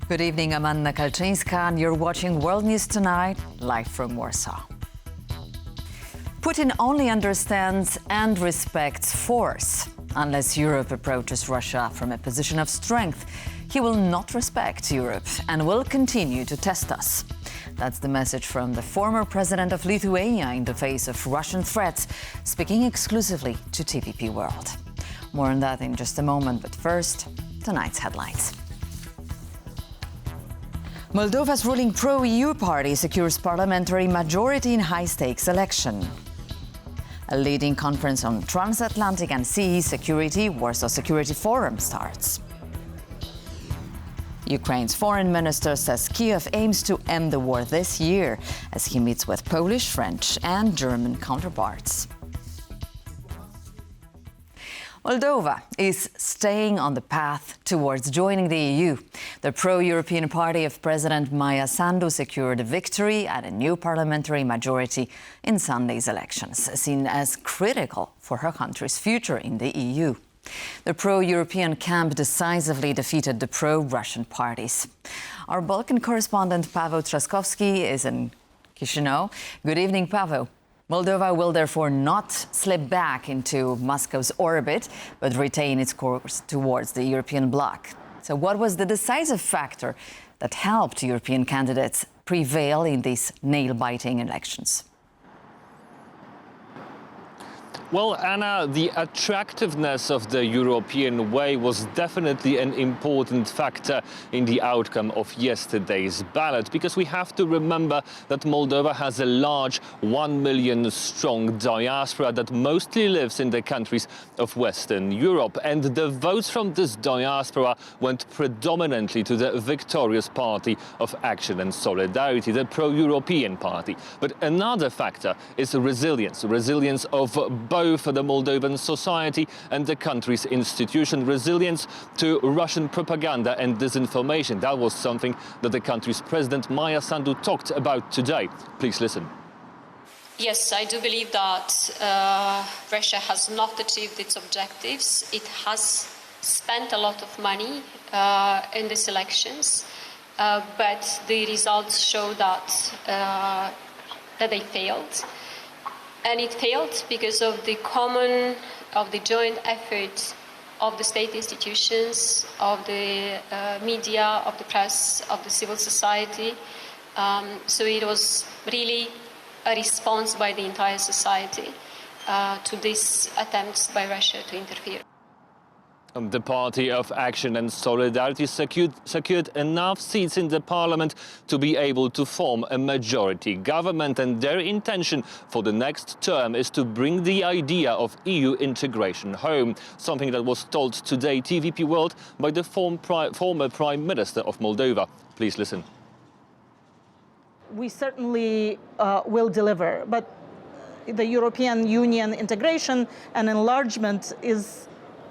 Good evening, I'm Anna Kalczyńska, and you're watching World News Tonight, live from Warsaw. Putin only understands and respects force. Unless Europe approaches Russia from a position of strength, he will not respect Europe and will continue to test us. That's the message from the former president of Lithuania in the face of Russian threats, speaking exclusively to TVP World. More on that in just a moment, but first, tonight's headlines. Moldova's ruling pro-EU party secures parliamentary majority in high-stakes election. A leading conference on transatlantic and sea security, Warsaw Security Forum, starts. Ukraine's foreign minister says Kyiv aims to end the war this year as he meets with Polish, French and German counterparts. Moldova is staying on the path towards joining the EU. The pro-European party of President Maia Sandu secured a victory at a new parliamentary majority in Sunday's elections, seen as critical for her country's future in the EU. The pro-European camp decisively defeated the pro-Russian parties. Our Balkan correspondent Paweł Trzaskowski is in Chisinau. Good evening, Paweł. Moldova will therefore not slip back into Moscow's orbit, but retain its course towards the European bloc. So what was the decisive factor that helped European candidates prevail in these nail-biting elections? Well, Anna, the attractiveness of the European way was definitely an important factor in the outcome of yesterday's ballot, because we have to remember that Moldova has a large 1 million strong diaspora that mostly lives in the countries of Western Europe. And the votes from this diaspora went predominantly to the victorious Party of Action and Solidarity, the pro-European party. But another factor is resilience of both the Moldovan society and the country's institution, resilience to Russian propaganda and disinformation. That was something that the country's President Maia Sandu talked about today. Please listen. Yes, I do believe that Russia has not achieved its objectives. It has spent a lot of money in these elections, but the results show that they failed. And it failed because of the joint effort of the state institutions, of the media, of the press, of the civil society. So it was really a response by the entire society to these attempts by Russia to interfere. The Party of Action and Solidarity secured enough seats in the parliament to be able to form a majority government, and their intention for the next term is to bring the idea of EU integration home, something that was told today TVP World by the former Prime Minister of Moldova. Please listen. We certainly will deliver, but the European Union integration and enlargement is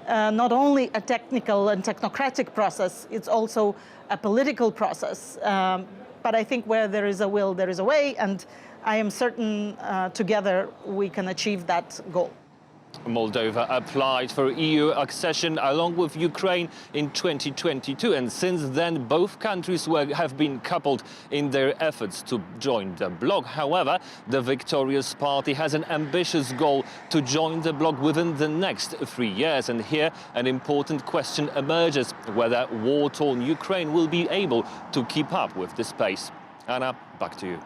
not only a technical and technocratic process, it's also a political process. But I think where there is a will, there is a way, and I am certain together we can achieve that goal. Moldova applied for EU accession along with Ukraine in 2022, and since then both countries have been coupled in their efforts to join the bloc. However, the victorious party has an ambitious goal to join the bloc within the next 3 years, and here an important question emerges: whether war-torn Ukraine will be able to keep up with this pace. Anna, back to you.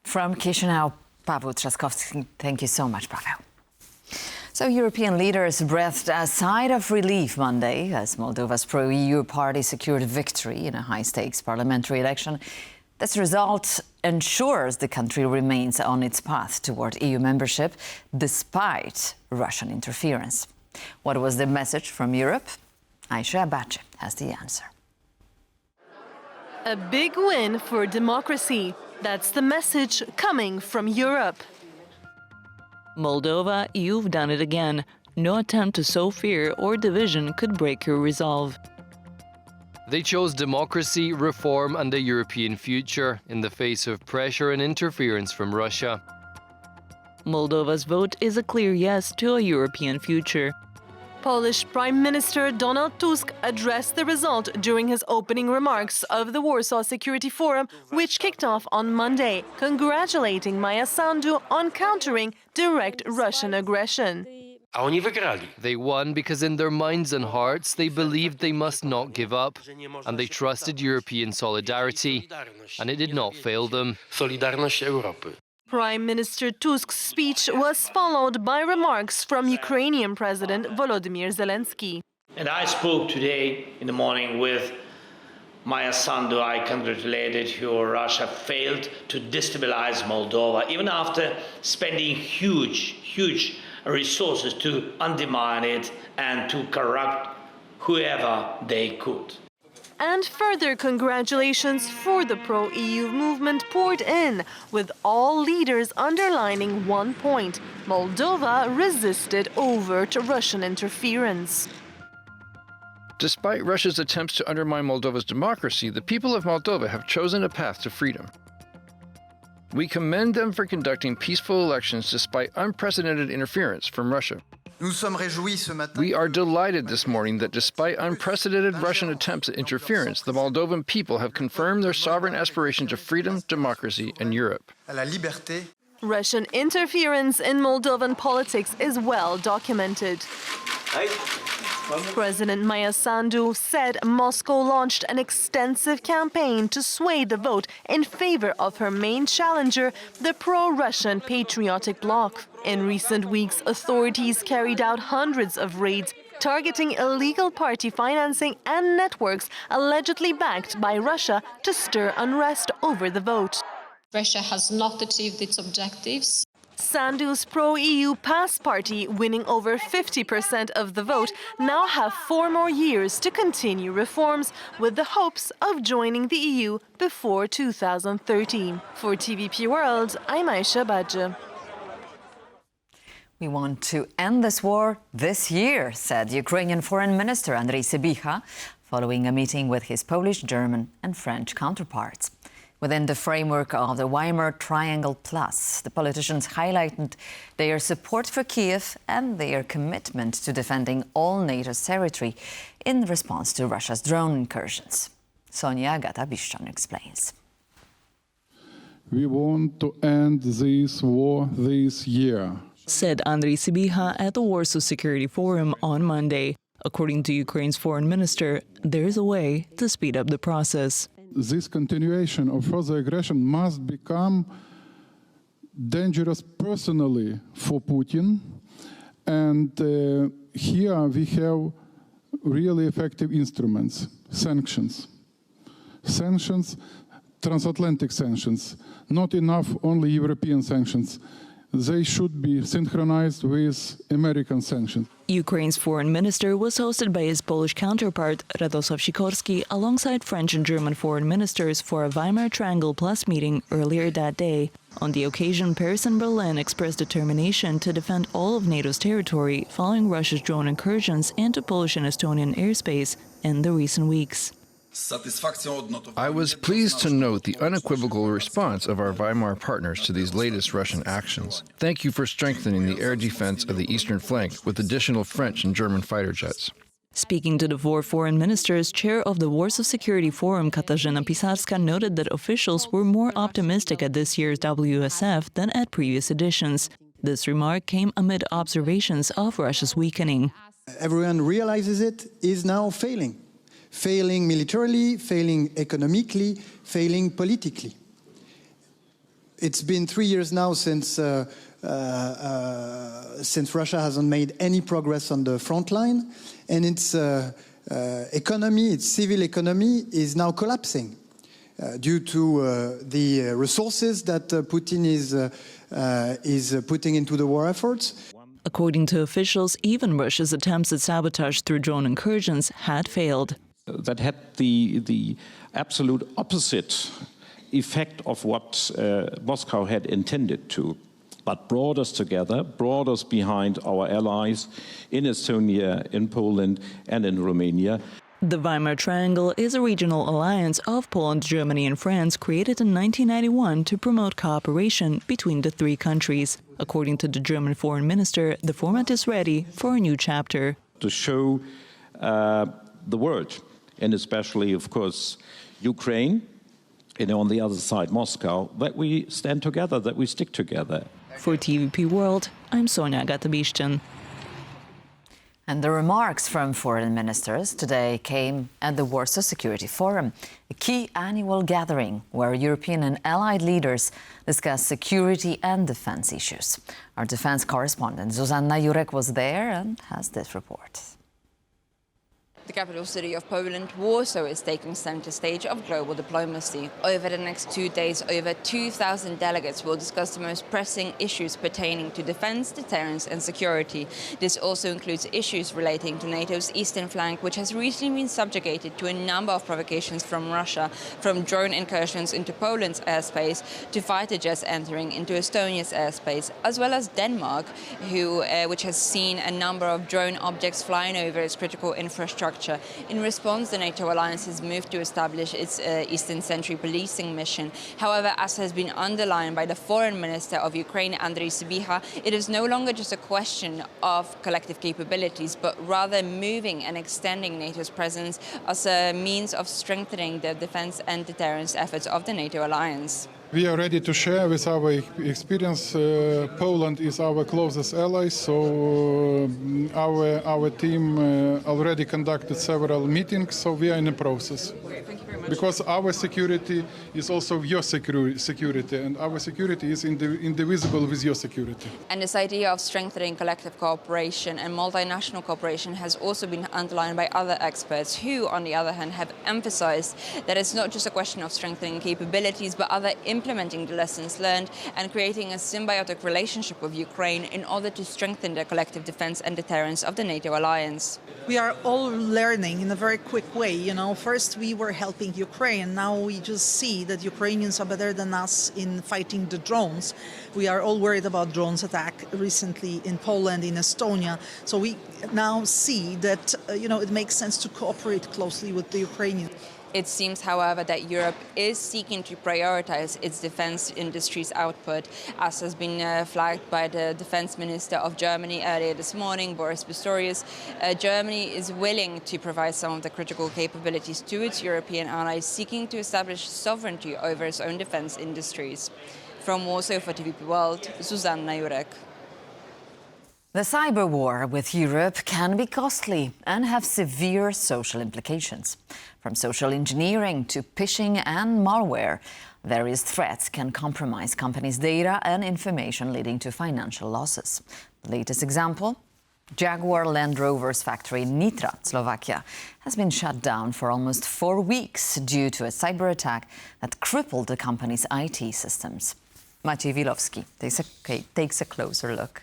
From Chisinau, Paweł Trzaskowski. Thank you so much, Paweł. So European leaders breathed a sigh of relief Monday as Moldova's pro-EU party secured victory in a high-stakes parliamentary election. This result ensures the country remains on its path toward EU membership despite Russian interference. What was the message from Europe? Aisha Abache has the answer. A big win for democracy. That's the message coming from Europe. Moldova, you've done it again. No attempt to sow fear or division could break your resolve. They chose democracy, reform and a European future in the face of pressure and interference from Russia. Moldova's vote is a clear yes to a European future. Polish Prime Minister Donald Tusk addressed the result during his opening remarks of the Warsaw Security Forum, which kicked off on Monday, congratulating Maia Sandu on countering direct Russian aggression. They won because in their minds and hearts they believed they must not give up, and they trusted European solidarity, and it did not fail them. Prime Minister Tusk's speech was followed by remarks from Ukrainian President Volodymyr Zelensky. And I spoke today in the morning with Maia Sandu. I congratulated her. Russia failed to destabilize Moldova, even after spending huge resources to undermine it and to corrupt whoever they could. And further congratulations for the pro-EU movement poured in, with all leaders underlining one point: Moldova resisted overt Russian interference. Despite Russia's attempts to undermine Moldova's democracy, the people of Moldova have chosen a path to freedom. We commend them for conducting peaceful elections despite unprecedented interference from Russia. We are delighted this morning that despite unprecedented Russian attempts at interference, the Moldovan people have confirmed their sovereign aspirations of freedom, democracy, and Europe. Russian interference in Moldovan politics is well documented. President Maia Sandu said Moscow launched an extensive campaign to sway the vote in favor of her main challenger, the pro-Russian Patriotic Bloc. In recent weeks, authorities carried out hundreds of raids targeting illegal party financing and networks allegedly backed by Russia to stir unrest over the vote. Russia has not achieved its objectives. Sandu's pro-EU PAS party, winning over 50% of the vote, now have 4 more years to continue reforms with the hopes of joining the EU before 2013. For TVP World, I'm Aisha Badja. We want to end this war this year, said Ukrainian Foreign Minister Andrii Sybiha, following a meeting with his Polish, German and French counterparts. Within the framework of the Weimar Triangle Plus, the politicians highlighted their support for Kyiv and their commitment to defending all NATO's territory in response to Russia's drone incursions. Sonia Gata-Biszczan explains. We want to end this war this year, said Andrii Sybiha at the Warsaw Security Forum on Monday. According to Ukraine's foreign minister, there is a way to speed up the process. This continuation of further aggression must become dangerous personally for Putin. And here we have really effective instruments, sanctions. Sanctions, transatlantic sanctions, not enough only European sanctions. They should be synchronized with American sanctions. Ukraine's foreign minister was hosted by his Polish counterpart, Radosław Sikorski, alongside French and German foreign ministers for a Weimar Triangle Plus meeting earlier that day. On the occasion, Paris and Berlin expressed determination to defend all of NATO's territory following Russia's drone incursions into Polish and Estonian airspace in the recent weeks. I was pleased to note the unequivocal response of our Weimar partners to these latest Russian actions. Thank you for strengthening the air defense of the eastern flank with additional French and German fighter jets. Speaking to the 4 foreign ministers, chair of the Warsaw Security Forum, Katarzyna Pisarska, noted that officials were more optimistic at this year's WSF than at previous editions. This remark came amid observations of Russia's weakening. Everyone realizes it is now failing. Failing militarily, failing economically, failing politically. It's been 3 years now since Russia hasn't made any progress on the front line, and its economy, its civil economy, is now collapsing due to the resources that Putin is putting into the war efforts. According to officials, even Russia's attempts at sabotage through drone incursions had failed. That had the absolute opposite effect of what Moscow had intended to, but brought us together, brought us behind our allies in Estonia, in Poland and in Romania. The Weimar Triangle is a regional alliance of Poland, Germany and France created in 1991 to promote cooperation between the 3 countries. According to the German foreign minister, the format is ready for a new chapter. to show the world, and especially, of course, Ukraine, and on the other side, Moscow, that we stand together, that we stick together. For TVP World, I'm Sonia Gatabishchan. And the remarks from foreign ministers today came at the Warsaw Security Forum, a key annual gathering where European and allied leaders discuss security and defense issues. Our defense correspondent Zuzanna Jurek was there and has this report. The capital city of Poland, Warsaw, is taking center stage of global diplomacy. Over the next 2 days, over 2,000 delegates will discuss the most pressing issues pertaining to defense, deterrence and security. This also includes issues relating to NATO's eastern flank, which has recently been subjugated to a number of provocations from Russia, from drone incursions into Poland's airspace to fighter jets entering into Estonia's airspace, as well as Denmark, which has seen a number of drone objects flying over its critical infrastructure. In response, the NATO alliance has moved to establish its Eastern Sentry policing mission. However, as has been underlined by the Foreign Minister of Ukraine, Andrii Sybiha, it is no longer just a question of collective capabilities, but rather moving and extending NATO's presence as a means of strengthening the defense and deterrence efforts of the NATO alliance. We are ready to share with our experience. Poland is our closest ally, so our team already conducted several meetings, so we are in the process. Thank you very much. Because our security is also your security, and our security is indivisible with your security. And this idea of strengthening collective cooperation and multinational cooperation has also been underlined by other experts who, on the other hand, have emphasized that it's not just a question of strengthening capabilities, but other implementing the lessons learned and creating a symbiotic relationship with Ukraine in order to strengthen the collective defense and deterrence of the NATO alliance. We are all learning in a very quick way. First we were helping Ukraine. Now we just see that Ukrainians are better than us in fighting the drones. We are all worried about drones attack recently in Poland, in Estonia. So we now see that, it makes sense to cooperate closely with the Ukrainians. It seems, however, that Europe is seeking to prioritize its defense industry's output, as has been flagged by the defense minister of Germany earlier this morning, Boris Pistorius. Germany is willing to provide some of the critical capabilities to its European allies, seeking to establish sovereignty over its own defense industries. From Warsaw for TVP World, Zuzanna Jurek. The cyber war with Europe can be costly and have severe social implications. From social engineering to phishing and malware, various threats can compromise companies' data and information, leading to financial losses. The latest example? Jaguar Land Rover's factory in Nitra, Slovakia, has been shut down for almost 4 weeks due to a cyber attack that crippled the company's IT systems. Maciej Wilowski takes a closer look.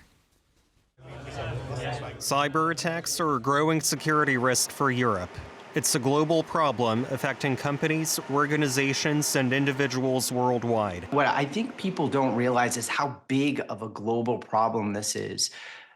Cyber attacks are a growing security risk for Europe. It's a global problem affecting companies, organizations, and individuals worldwide. What I think people don't realize is how big of a global problem this is.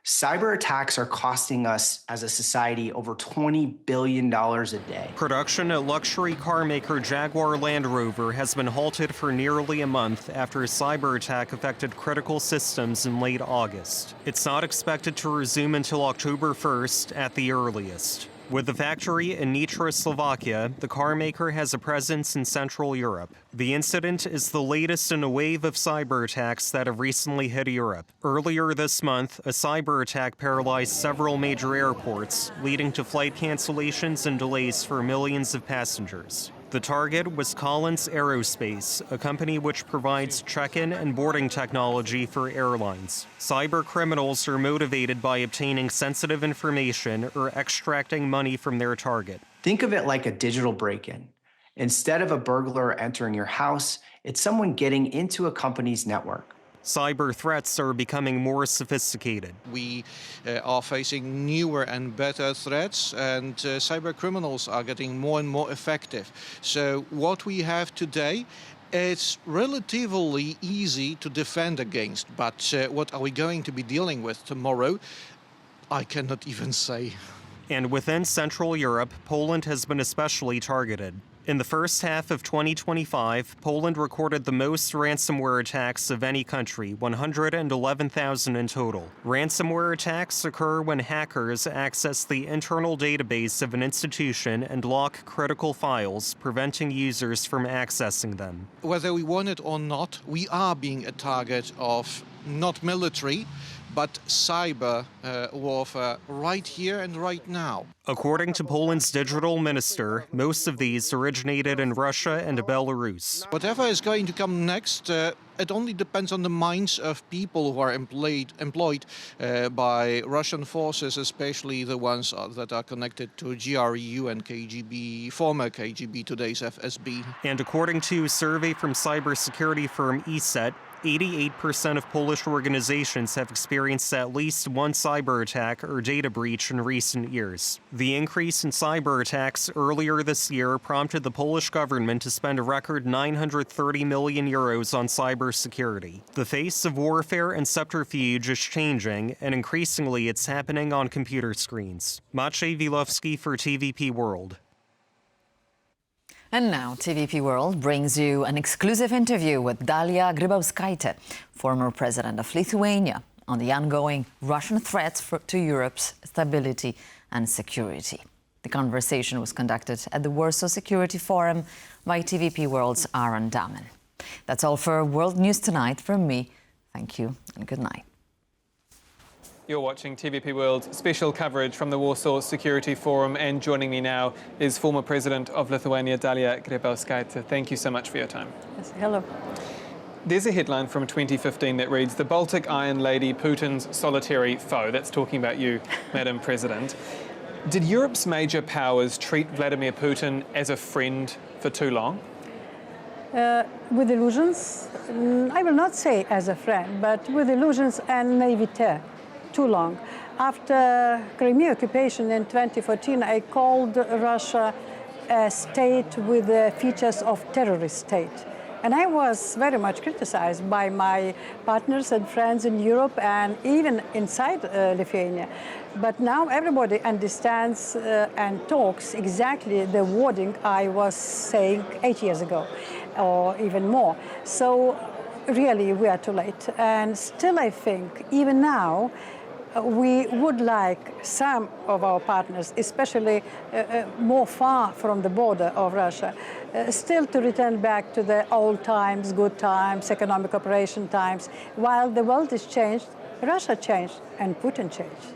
Cyber attacks are costing us as a society over $20 billion a day. Production at luxury car maker Jaguar Land Rover has been halted for nearly a month after a cyber attack affected critical systems in late August. It's not expected to resume until October 1st at the earliest. With the factory in Nitra, Slovakia, the car maker has a presence in Central Europe. The incident is the latest in a wave of cyber attacks that have recently hit Europe. Earlier this month, a cyber attack paralyzed several major airports, leading to flight cancellations and delays for millions of passengers. The target was Collins Aerospace, a company which provides check-in and boarding technology for airlines. Cyber criminals are motivated by obtaining sensitive information or extracting money from their target. Think of it like a digital break-in. Instead of a burglar entering your house, it's someone getting into a company's network. Cyber threats are becoming more sophisticated. We are facing newer and better threats, and cyber criminals are getting more and more effective. So what we have today, it's relatively easy to defend against, but what are we going to be dealing with tomorrow? I cannot even say. And within Central Europe, Poland has been especially targeted. In the first half of 2025, Poland recorded the most ransomware attacks of any country, 111,000 in total. Ransomware attacks occur when hackers access the internal database of an institution and lock critical files, preventing users from accessing them. Whether we want it or not, we are being a target of not military, but cyber warfare right here and right now. According to Poland's digital minister, most of these originated in Russia and Belarus. Whatever is going to come next, it only depends on the minds of people who are employed by Russian forces, especially the ones that are connected to GRU and KGB, former KGB, today's FSB. And according to a survey from cybersecurity firm ESET, 88% of Polish organizations have experienced at least one cyber attack or data breach in recent years. The increase in cyber attacks earlier this year prompted the Polish government to spend a record 930 million euros on cybersecurity. The face of warfare and subterfuge is changing, and increasingly it's happening on computer screens. Maciej Wilowski for TVP World. And now TVP World brings you an exclusive interview with Dalia Grybauskaite, former president of Lithuania, on the ongoing Russian threats to Europe's stability and security. The conversation was conducted at the Warsaw Security Forum by TVP World's Aaron Dahmen. That's all for World News Tonight from me. Thank you and good night. You're watching TVP World special coverage from the Warsaw Security Forum, and joining me now is former President of Lithuania, Dalia Grybauskaite. Thank you so much for your time. Yes, hello. There's a headline from 2015 that reads, "The Baltic Iron Lady, Putin's solitary foe." That's talking about you, Madam President. Did Europe's major powers treat Vladimir Putin as a friend for too long? With illusions, I will not say as a friend, but with illusions and naivete. Too long. After Crimea occupation in 2014, I called Russia a state with the features of terrorist state. And I was very much criticized by my partners and friends in Europe and even inside Lithuania. But now everybody understands and talks exactly the wording I was saying 8 years ago, or even more. So really, we are too late. And still, I think, even now, we would like some of our partners, especially more far from the border of Russia, still to return back to the old times, good times, economic cooperation times. While the world has changed, Russia changed and Putin changed.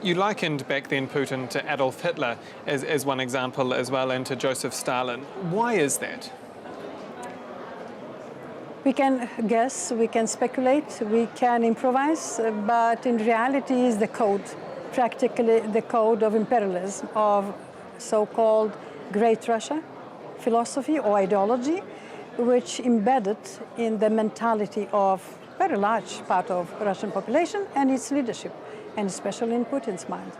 You likened back then Putin to Adolf Hitler as one example as well, and to Joseph Stalin. Why is that? We can guess, we can speculate, we can improvise, but in reality is the code, practically the code of imperialism, of so-called Great Russia philosophy or ideology, which embedded in the mentality of a very large part of Russian population and its leadership, and especially in Putin's mind.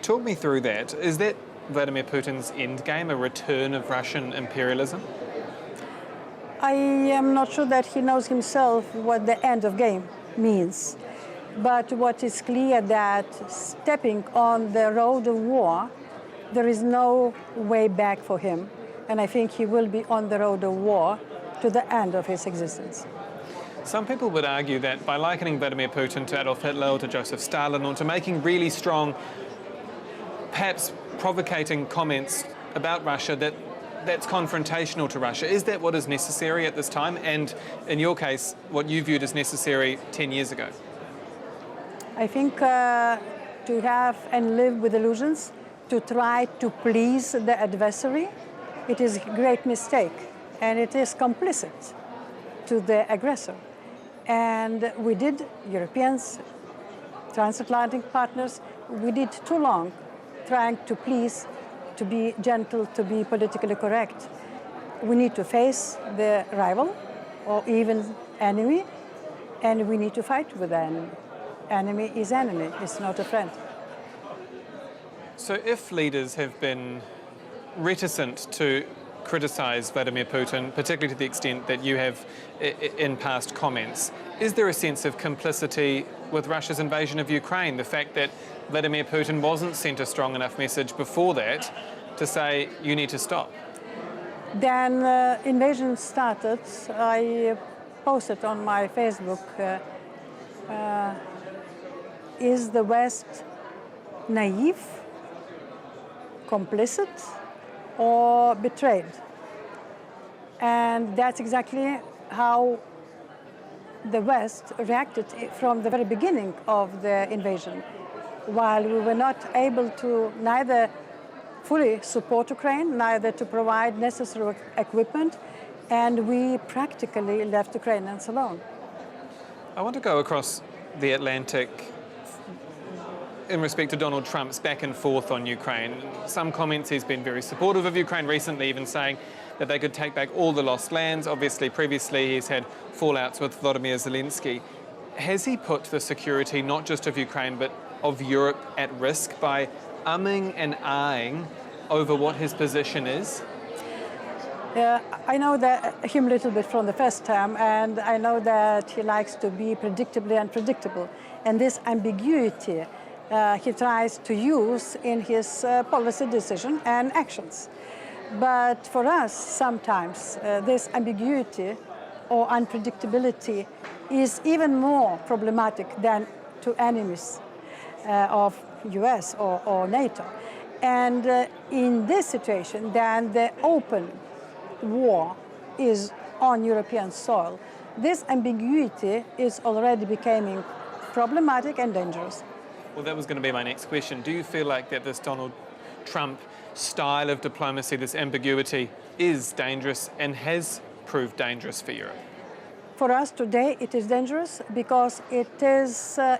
Talk me through that. Is that Vladimir Putin's endgame, a return of Russian imperialism? I am not sure that he knows himself what the end of game means. But what is clear that stepping on the road of war, there is no way back for him. And I think he will be on the road of war to the end of his existence. Some people would argue that by likening Vladimir Putin to Adolf Hitler or to Joseph Stalin, or to making really strong, perhaps provocating comments about Russia, that's confrontational to Russia. Is that what is necessary at this time? And in your case, what you viewed as necessary 10 years ago? I think to have and live with illusions, to try to please the adversary, it is a great mistake. And it is complicit to the aggressor. And we did, Europeans, transatlantic partners, we did too long trying to please, to be gentle, to be politically correct. We need to face the rival or even enemy, and we need to fight with the enemy. Enemy is enemy, it's not a friend. So if leaders have been reticent to criticize Vladimir Putin, particularly to the extent that you have in past comments, is there a sense of complicity with Russia's invasion of Ukraine? The fact that Vladimir Putin wasn't sent a strong enough message before that to say you need to stop? Then invasion started. I posted on my Facebook, is the West naive, complicit, or betrayed? And that's exactly how the West reacted from the very beginning of the invasion. While we were not able to neither fully support Ukraine, neither to provide necessary equipment, and we practically left Ukrainians alone. I want to go across the Atlantic in respect to Donald Trump's back and forth on Ukraine. Some comments, he's been very supportive of Ukraine recently, even saying that they could take back all the lost lands. Obviously, previously he's had fallouts with Volodymyr Zelensky. Has he put the security not just of Ukraine but of Europe at risk by umming and ahhing over what his position is? I know that him a little bit from the first term, and I know that he likes to be predictably unpredictable. And this ambiguity he tries to use in his policy decision and actions. But for us, sometimes this ambiguity or unpredictability is even more problematic than to enemies of US or NATO. And in this situation, then the open war is on European soil. This ambiguity is already becoming problematic and dangerous. Well, that was going to be my next question. Do you feel like that this Donald Trump style of diplomacy, this ambiguity, is dangerous and has proved dangerous for Europe? For us today, it is dangerous because it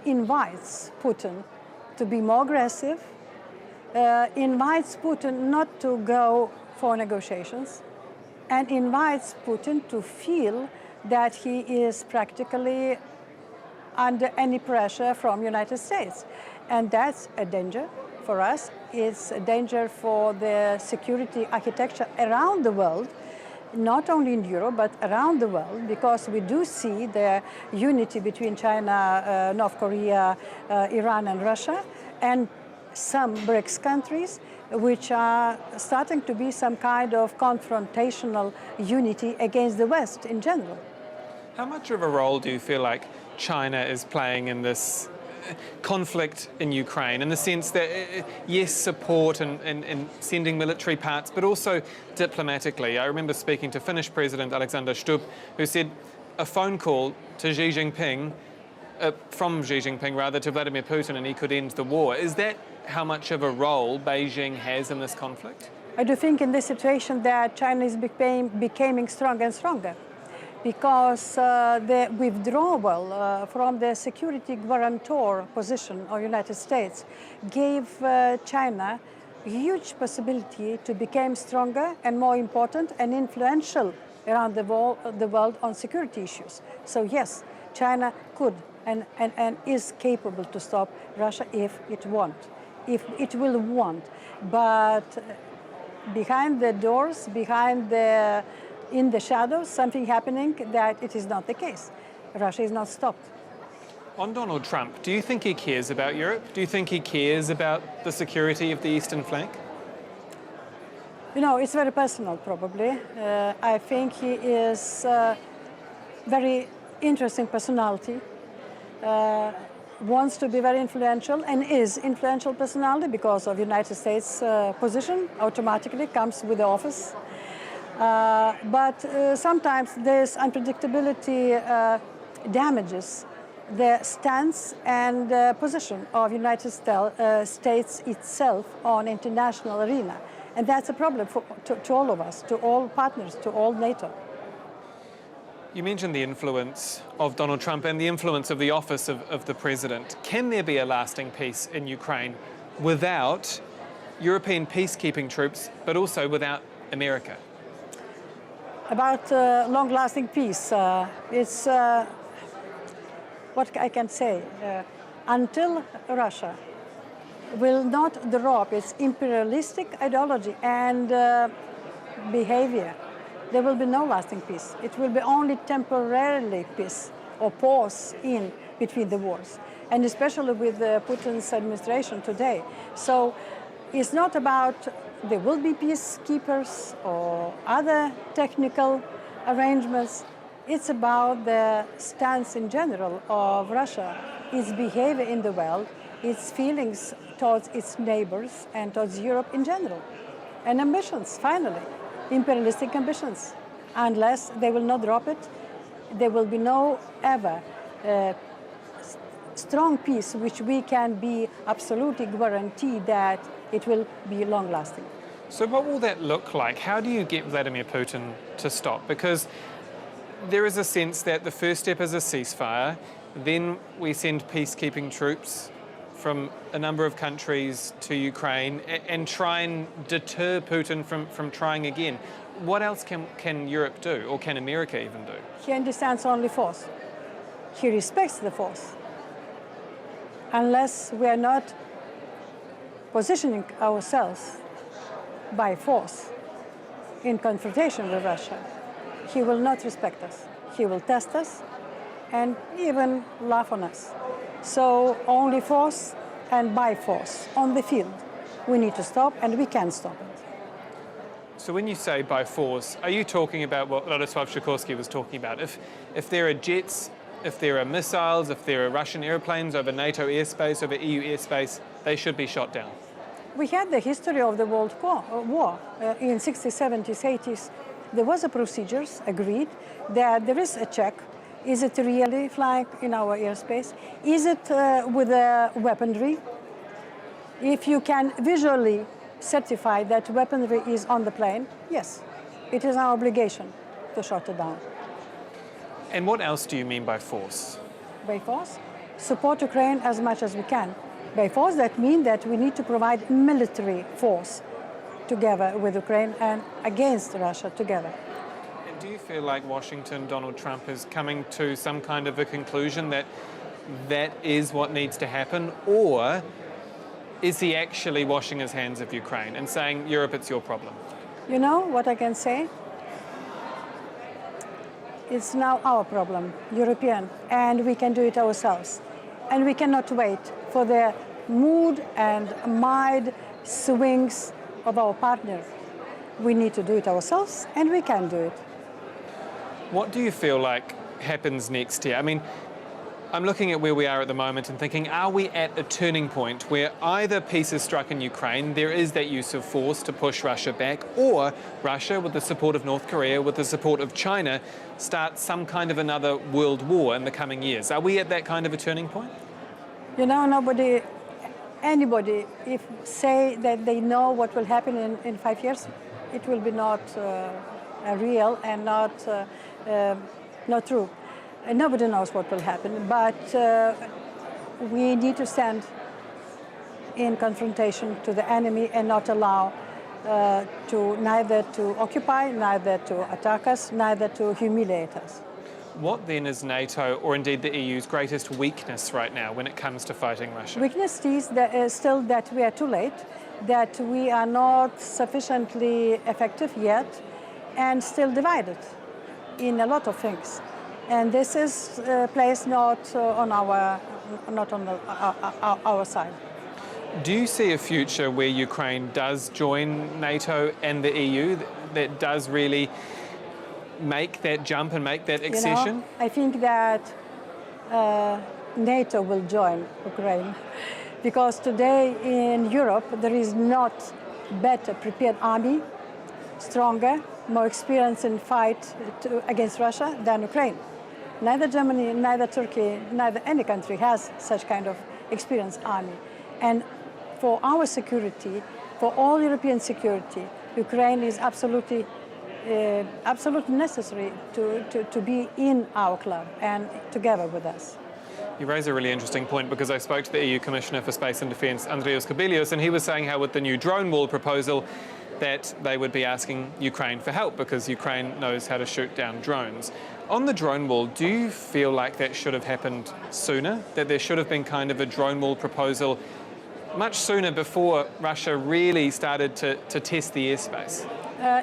invites Putin to be more aggressive, invites Putin not to go for negotiations, and invites Putin to feel that he is practically under any pressure from United States. And that's a danger for us. It's a danger for the security architecture around the world, not only in Europe, but around the world, because we do see the unity between China, North Korea, Iran, and Russia, and some BRICS countries, which are starting to be some kind of confrontational unity against the West in general. How much of a role do you feel like China is playing in this conflict in Ukraine, in the sense that, yes, support and sending military parts, but also diplomatically? I remember speaking to Finnish President Alexander Stubb, who said a phone call to Xi Jinping, from Xi Jinping rather, to Vladimir Putin, and he could end the war. Is that how much of a role Beijing has in this conflict? I do think in this situation that China is becoming stronger and stronger, because the withdrawal from the security guarantor position of the United States gave China a huge possibility to become stronger and more important and influential around the world on security issues. So yes, China could and is capable to stop Russia if it will want. But behind the doors, in the shadows, something happening that it is not the case. Russia is not stopped. On Donald Trump, do you think he cares about Europe? Do you think he cares about the security of the eastern flank? You know, it's very personal, probably. I think he is a very interesting personality, wants to be very influential and is influential personality because of United States position, automatically comes with the office. But sometimes this unpredictability damages the stance and position of United States itself on international arena. And that's a problem to all of us, to all partners, to all NATO. You mentioned the influence of Donald Trump and the influence of the office of the president. Can there be a lasting peace in Ukraine without European peacekeeping troops, but also without America? About long-lasting peace, it's what I can say. Until Russia will not drop its imperialistic ideology and behavior, there will be no lasting peace. It will be only temporarily peace or pause in between the wars, and especially with Putin's administration today. So It's not about there will be peacekeepers or other technical arrangements. It's about the stance in general of Russia, its behavior in the world, its feelings towards its neighbors and towards Europe in general. And ambitions, finally, imperialistic ambitions. Unless they will not drop it, there will be no ever strong peace which we can be absolutely guaranteed that it will be long-lasting. So what will that look like? How do you get Vladimir Putin to stop? Because there is a sense that the first step is a ceasefire, then we send peacekeeping troops from a number of countries to Ukraine and try and deter Putin from trying again. What else can Europe do, or can America even do? He understands only force. He respects the force. Unless we are not positioning ourselves by force in confrontation with Russia, he will not respect us. He will test us and even laugh on us. So only force and by force on the field. We need to stop, and we can stop it. So when you say by force, are you talking about what Radosław Sikorski was talking about? If there are jets, if there are missiles, if there are Russian airplanes over NATO airspace, over EU airspace, they should be shot down? We had the history of the World War. In 60s, 70s, 80s, there was a procedures agreed that there is a check. Is it really flying in our airspace? Is it with a weaponry? If you can visually certify that weaponry is on the plane, yes, it is our obligation to shut it down. And what else do you mean by force? By force, support Ukraine as much as we can. By force, that means that we need to provide military force together with Ukraine and against Russia together. And do you feel like Washington, Donald Trump, is coming to some kind of a conclusion that that is what needs to happen? Or is he actually washing his hands of Ukraine and saying, Europe, it's your problem? You know what I can say? It's now our problem, European, and we can do it ourselves. And we cannot wait for the mood and mind swings of our partners. We need to do it ourselves, and we can do it. What do you feel like happens next year? I mean, I'm looking at where we are at the moment and thinking, are we at a turning point where either peace is struck in Ukraine, there is that use of force to push Russia back, or Russia, with the support of North Korea, with the support of China, starts some kind of another world war in the coming years? Are we at that kind of a turning point? You know, anybody, if say that they know what will happen in 5 years, it will be not real and not true. Nobody knows what will happen, but we need to stand in confrontation to the enemy and not allow neither to occupy, neither to attack us, neither to humiliate us. What then is NATO, or indeed the EU's greatest weakness right now when it comes to fighting Russia? Weakness is still that we are too late, that we are not sufficiently effective yet, and still divided in a lot of things. And this is placed not on our side. Do you see a future where Ukraine does join NATO and the EU that does really make that jump and make that accession? You know, I think that NATO will join Ukraine because today in Europe there is not better prepared army, stronger, more experienced in fight against Russia than Ukraine. Neither Germany, neither Turkey, neither any country has such kind of experienced army. And for our security, for all European security, Ukraine is absolutely necessary to be in our club and together with us. You raise a really interesting point, because I spoke to the EU Commissioner for Space and Defence, Andrii, and he was saying how with the new drone wall proposal that they would be asking Ukraine for help because Ukraine knows how to shoot down drones. On the drone wall, do you feel like that should have happened sooner, that there should have been kind of a drone wall proposal much sooner before Russia really started to test the airspace?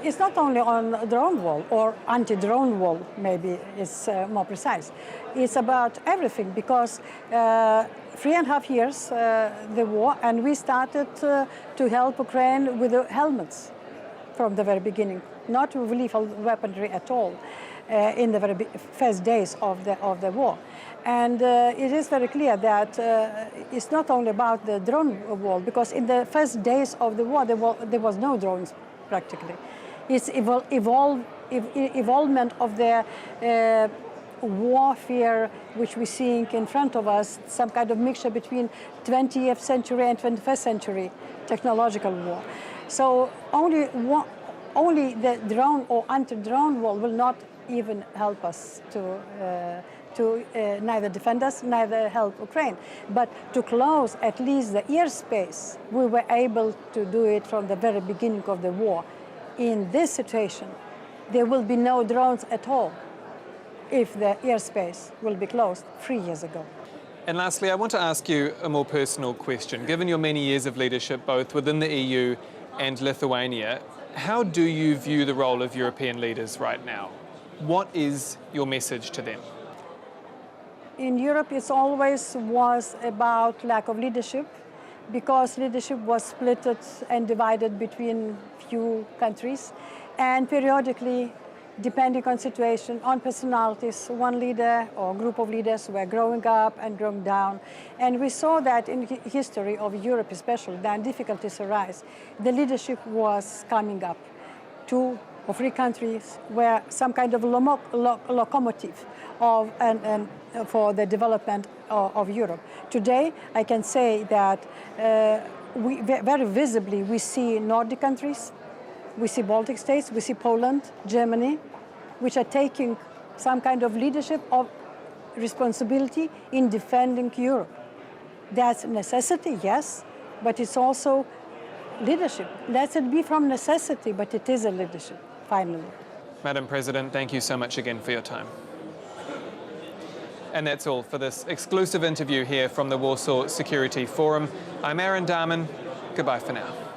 It's not only on drone wall or anti-drone wall, maybe is more precise. It's about everything, because 3.5 years, the war, and we started to help Ukraine with the helmets from the very beginning, not with lethal weaponry at all, in the very first days of the war. And it is very clear that it's not only about the drone war, because in the first days of the war, there was no drones practically. It's evolvement of the warfare which we're seeing in front of us, some kind of mixture between 20th century and 21st century technological war. So only the drone or anti-drone war will not even help us to neither defend us, neither help Ukraine. But to close at least the airspace, we were able to do it from the very beginning of the war. In this situation, there will be no drones at all if the airspace will be closed 3 years ago. And lastly, I want to ask you a more personal question. Given your many years of leadership both within the EU and Lithuania, how do you view the role of European leaders right now? What is your message to them? In Europe, it always was about lack of leadership, because leadership was split and divided between few countries, and periodically, depending on situation, on personalities, one leader or group of leaders were growing up and growing down. And we saw that in history of Europe especially, then difficulties arise. The leadership was coming up. 2 or 3 countries were some kind of locomotive of, for the development of Europe. Today, I can say that very visibly we see Nordic countries, we see Baltic states, we see Poland, Germany, which are taking some kind of leadership of responsibility in defending Europe. That's a necessity, yes, but it's also leadership. Let it be from necessity, but it is a leadership, finally. Madam President, thank you so much again for your time. And that's all for this exclusive interview here from the Warsaw Security Forum. I'm Aaron Darman. Goodbye for now.